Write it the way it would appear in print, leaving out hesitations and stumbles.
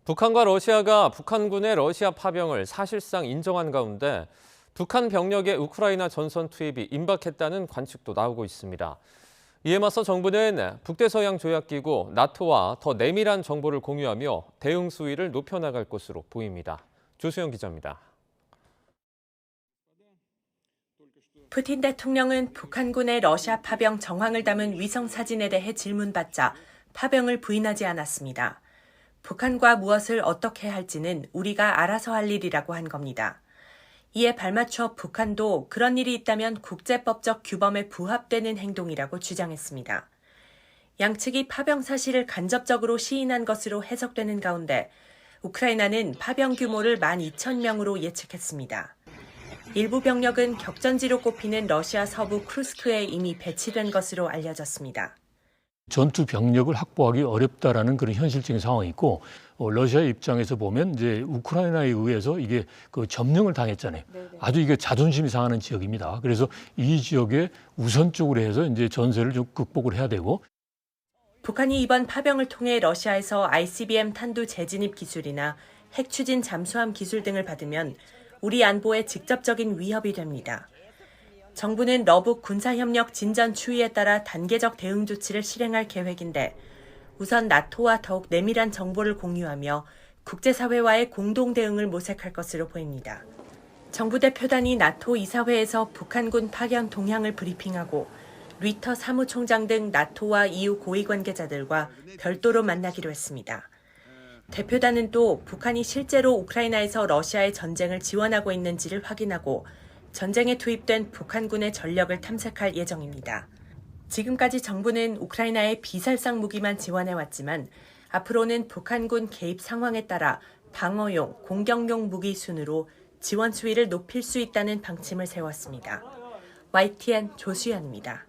북한과 러시아가 북한군의 러시아 파병을 사실상 인정한 가운데 북한 병력의 우크라이나 전선 투입이 임박했다는 관측도 나오고 있습니다. 이에 맞서 정부는 북대서양 조약기구 나토와 더 내밀한 정보를 공유하며 대응 수위를 높여나갈 것으로 보입니다. 조수영 기자입니다. 푸틴 대통령은 북한군의 러시아 파병 정황을 담은 위성 사진에 대해 질문받자 파병을 부인하지 않았습니다. 북한과 무엇을 어떻게 할지는 우리가 알아서 할 일이라고 한 겁니다. 이에 발맞춰 북한도 그런 일이 있다면 국제법적 규범에 부합되는 행동이라고 주장했습니다. 양측이 파병 사실을 간접적으로 시인한 것으로 해석되는 가운데 우크라이나는 파병 규모를 12,000명으로 예측했습니다. 일부 병력은 격전지로 꼽히는 러시아 서부 크루스크에 이미 배치된 것으로 알려졌습니다. 전투 병력을 확보하기 어렵다라는 그런 현실적인 상황이 있고, 러시아 입장에서 보면 이제 우크라이나에 의해서 이게 그 점령을 당했잖아요. 아주 이게 자존심이 상하는 지역입니다. 그래서 이 지역에 우선적으로 해서 이제 전세를 좀 극복을 해야 되고. 북한이 이번 파병을 통해 러시아에서 ICBM 탄두 재진입 기술이나 핵 추진 잠수함 기술 등을 받으면 우리 안보에 직접적인 위협이 됩니다. 정부는 러북 군사협력 진전 추이에 따라 단계적 대응 조치를 실행할 계획인데 우선 나토와 더욱 내밀한 정보를 공유하며 국제사회와의 공동 대응을 모색할 것으로 보입니다. 정부 대표단이 나토 이사회에서 북한군 파견 동향을 브리핑하고 리터 사무총장 등 나토와 EU 고위 관계자들과 별도로 만나기로 했습니다. 대표단은 또 북한이 실제로 우크라이나에서 러시아의 전쟁을 지원하고 있는지를 확인하고 전쟁에 투입된 북한군의 전력을 탐색할 예정입니다. 지금까지 정부는 우크라이나에 비살상 무기만 지원해왔지만 앞으로는 북한군 개입 상황에 따라 방어용, 공격용 무기 순으로 지원 수위를 높일 수 있다는 방침을 세웠습니다. YTN 조수연입니다.